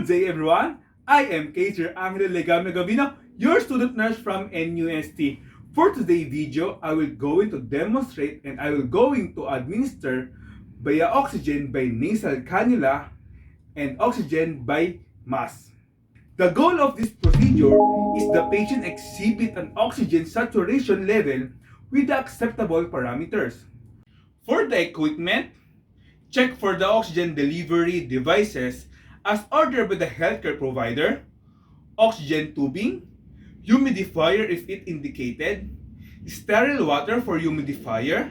Good day, everyone. I am Kaser Angelo Legame Gavino, your student nurse from NUST. For today's video, I will going to demonstrate and I will going to administer via oxygen by nasal cannula and oxygen by mask. The goal of this procedure is the patient exhibit an oxygen saturation level with the acceptable parameters. For the equipment, check for the oxygen delivery devices as ordered by the healthcare provider, oxygen tubing, humidifier if it indicated, sterile water for humidifier,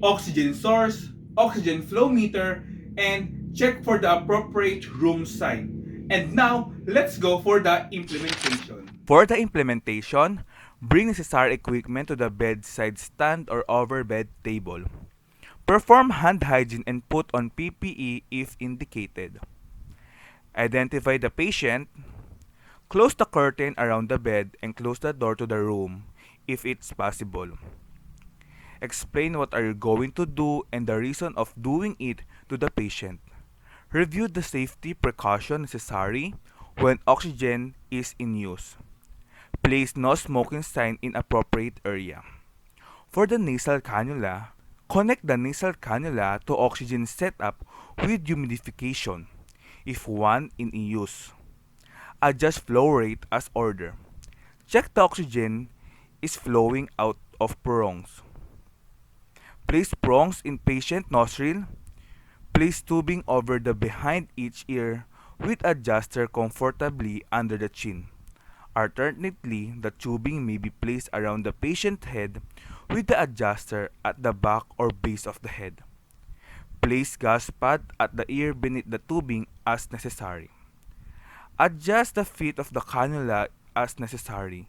oxygen source, oxygen flow meter, and check for the appropriate room sign. And now, let's go for the implementation. For the implementation, bring necessary equipment to the bedside stand or overbed table. Perform hand hygiene and put on PPE if indicated. Identify the patient. Close the curtain around the bed and close the door to the room if it's possible. Explain what are you going to do and the reason of doing it to the patient. Review the safety precaution necessary when oxygen is in use. Place no smoking sign in appropriate area. For the nasal cannula, connect the nasal cannula to oxygen setup with humidification if one in use. Adjust flow rate as ordered. Check the oxygen is flowing out of prongs. Place prongs in patient nostril. Place tubing over the behind each ear with adjuster comfortably under the chin. Alternately, the tubing may be placed around the patient's head with the adjuster at the back or base of the head. Place gas pad at the ear beneath the tubing as necessary. Adjust the fit of the cannula as necessary.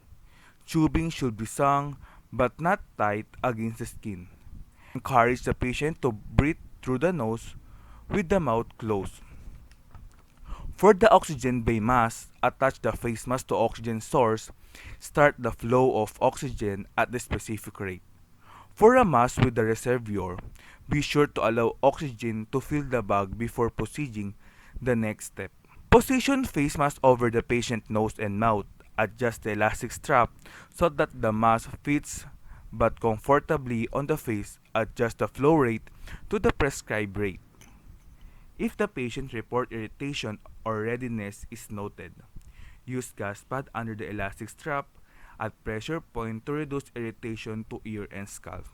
Tubing should be sunk but not tight against the skin. Encourage the patient to breathe through the nose with the mouth closed. For the oxygen by mask, attach the face mask to oxygen source. Start the flow of oxygen at the specific rate. For a mask with the reservoir, be sure to allow oxygen to fill the bag before proceeding the next step. Position face mask over the patient nose and mouth. Adjust the elastic strap so that the mask fits but comfortably on the face. Adjust the flow rate to the prescribed rate. If the patient report irritation or readiness is noted, use gas pad under the elastic strap at pressure point to reduce irritation to ear and scalp.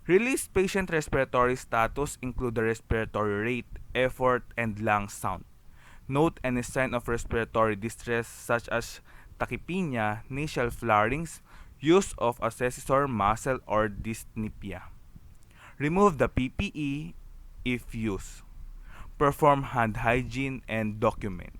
Release patient respiratory status include the respiratory rate, effort, and lung sound. Note any sign of respiratory distress such as tachypnea, nasal flarings, use of accessor muscle or dyspnea. Remove the PPE if used. Perform hand hygiene and document.